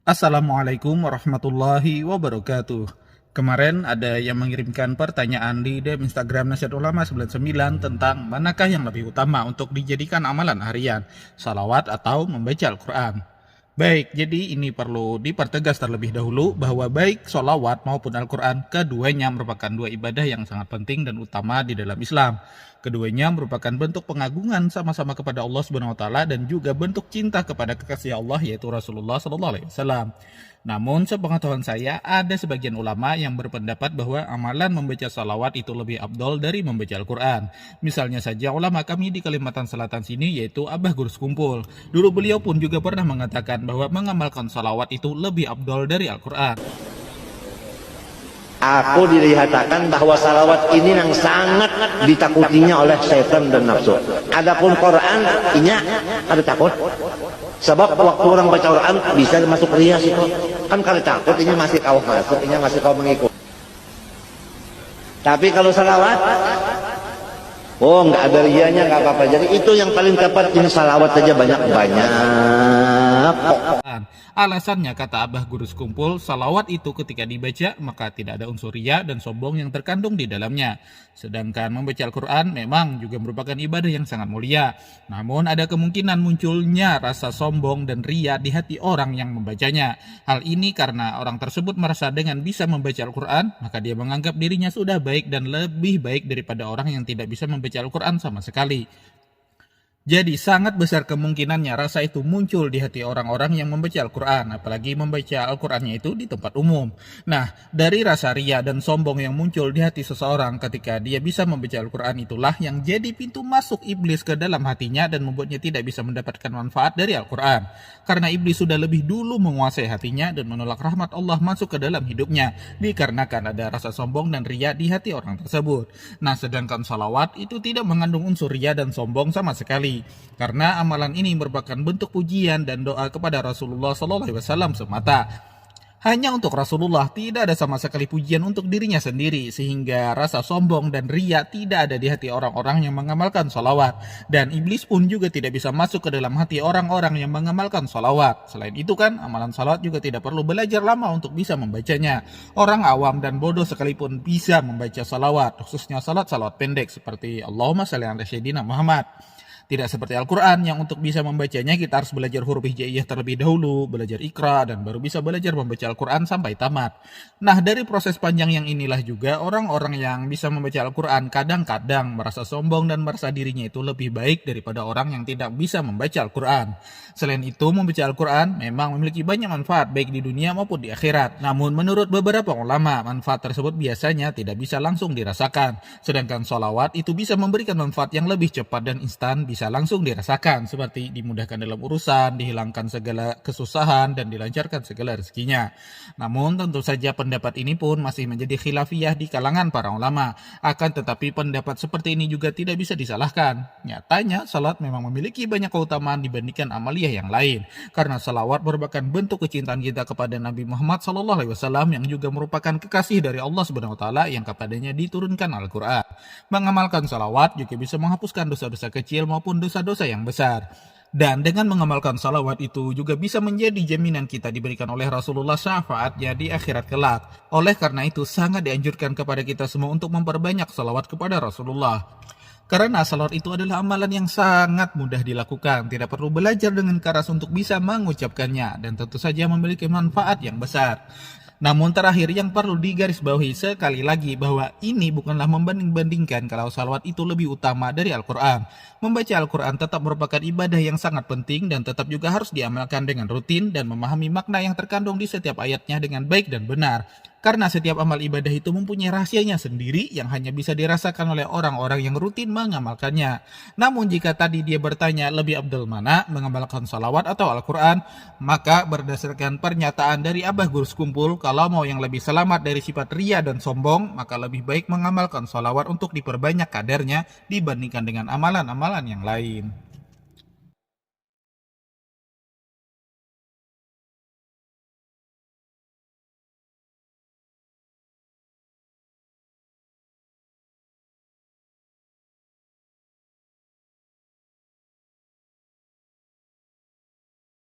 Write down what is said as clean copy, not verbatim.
Assalamualaikum warahmatullahi wabarakatuh. Kemarin ada yang mengirimkan pertanyaan di DM Instagram Nasihat Ulama 99 tentang manakah yang lebih utama untuk dijadikan amalan harian, salawat atau membaca Al-Quran. Baik, jadi ini perlu dipertegas terlebih dahulu bahwa baik sholawat maupun Al-Quran, keduanya merupakan dua ibadah yang sangat penting dan utama di dalam Islam. Keduanya merupakan bentuk pengagungan sama-sama kepada Allah Subhanahu wa taala dan juga bentuk cinta kepada kekasih Allah yaitu Rasulullah Sallallahu alaihi wasallam. Namun sepengetahuan saya ada sebagian ulama yang berpendapat bahwa amalan membaca salawat itu lebih afdol dari membaca Al-Quran. Misalnya saja ulama kami di Kalimantan Selatan sini yaitu Abah Gurus Kumpul. Dulu beliau pun juga pernah mengatakan bahwa mengamalkan salawat itu lebih afdol dari Al-Quran. Aku dilihatkan bahwa salawat ini yang sangat ditakutinya oleh setan dan nafsu. Adapun Quran, inya ada takut. Sebab waktu orang baca Quran bisa masuk rias itu. Kan kalau takut ini masih kau masuk, ini masih kau mengikut. Tapi kalau salawat, oh nggak ada rianya, nggak apa-apa. Jadi itu yang paling tepat, ini salawat saja banyak-banyak. Alasannya, kata Abah Gurus Kumpul, salawat itu ketika dibaca maka tidak ada unsur riya dan sombong yang terkandung di dalamnya. Sedangkan membaca Al-Quran memang juga merupakan ibadah yang sangat mulia. Namun ada kemungkinan munculnya rasa sombong dan riya di hati orang yang membacanya. Hal ini karena orang tersebut merasa dengan bisa membaca Al-Quran, maka dia menganggap dirinya sudah baik dan lebih baik daripada orang yang tidak bisa membaca Al-Quran sama sekali. Jadi sangat besar kemungkinannya rasa itu muncul di hati orang-orang yang membaca Al-Quran, apalagi membaca Al-Qurannya itu di tempat umum. Nah, dari rasa ria dan sombong yang muncul di hati seseorang ketika dia bisa membaca Al-Quran itulah yang jadi pintu masuk iblis ke dalam hatinya dan membuatnya tidak bisa mendapatkan manfaat dari Al-Quran. Karena iblis sudah lebih dulu menguasai hatinya dan menolak rahmat Allah masuk ke dalam hidupnya, dikarenakan ada rasa sombong dan ria di hati orang tersebut. Nah, sedangkan salawat itu tidak mengandung unsur ria dan sombong sama sekali. Karena amalan ini merupakan bentuk pujian dan doa kepada Rasulullah SAW semata. Hanya untuk Rasulullah, tidak ada sama sekali pujian untuk dirinya sendiri, sehingga rasa sombong dan riya tidak ada di hati orang-orang yang mengamalkan sholawat. Dan iblis pun juga tidak bisa masuk ke dalam hati orang-orang yang mengamalkan sholawat. Selain itu kan, amalan sholawat juga tidak perlu belajar lama untuk bisa membacanya. Orang awam dan bodoh sekalipun bisa membaca sholawat, khususnya salat-salat pendek seperti Allahumma shalli ala sayyidina Muhammad. Tidak seperti Al-Quran yang untuk bisa membacanya kita harus belajar huruf hijaiyah terlebih dahulu, belajar Iqra, dan baru bisa belajar membaca Al-Quran sampai tamat. Nah, dari proses panjang yang inilah juga orang-orang yang bisa membaca Al-Quran kadang-kadang merasa sombong dan merasa dirinya itu lebih baik daripada orang yang tidak bisa membaca Al-Quran. Selain itu, membaca Al-Quran memang memiliki banyak manfaat baik di dunia maupun di akhirat. Namun menurut beberapa ulama, manfaat tersebut biasanya tidak bisa langsung dirasakan. Sedangkan sholawat itu bisa memberikan manfaat yang lebih cepat dan instan, bisa langsung dirasakan, seperti dimudahkan dalam urusan, dihilangkan segala kesusahan, dan dilancarkan segala rezekinya. Namun tentu saja pendapat ini pun masih menjadi khilafiyah di kalangan para ulama. Akan tetapi pendapat seperti ini juga tidak bisa disalahkan. Nyatanya salat memang memiliki banyak keutamaan dibandingkan amaliyah yang lain. Karena salawat merupakan bentuk kecintaan kita kepada Nabi Muhammad SAW yang juga merupakan kekasih dari Allah Subhanahu wa taala yang kepadanya diturunkan Al-Quran. Mengamalkan salawat juga bisa menghapuskan dosa-dosa kecil maupun dosa-dosa yang besar. Dan dengan mengamalkan salawat itu juga bisa menjadi jaminan kita diberikan oleh Rasulullah syafaatnya di akhirat kelak. Oleh karena itu sangat dianjurkan kepada kita semua untuk memperbanyak salawat kepada Rasulullah. Karena salawat itu adalah amalan yang sangat mudah dilakukan, tidak perlu belajar dengan keras untuk bisa mengucapkannya, dan tentu saja memiliki manfaat yang besar. Namun terakhir yang perlu digarisbawahi sekali lagi bahwa ini bukanlah membanding-bandingkan kalau salawat itu lebih utama dari Al-Quran. Membaca Al-Quran tetap merupakan ibadah yang sangat penting dan tetap juga harus diamalkan dengan rutin dan memahami makna yang terkandung di setiap ayatnya dengan baik dan benar. Karena setiap amal ibadah itu mempunyai rahasianya sendiri yang hanya bisa dirasakan oleh orang-orang yang rutin mengamalkannya. Namun jika tadi dia bertanya lebih afdal mana, mengamalkan salawat atau Al-Quran, maka berdasarkan pernyataan dari Abah Gurus Kumpul, kalau mau yang lebih selamat dari sifat ria dan sombong, maka lebih baik mengamalkan salawat untuk diperbanyak kadarnya dibandingkan dengan amalan-amalan yang lain.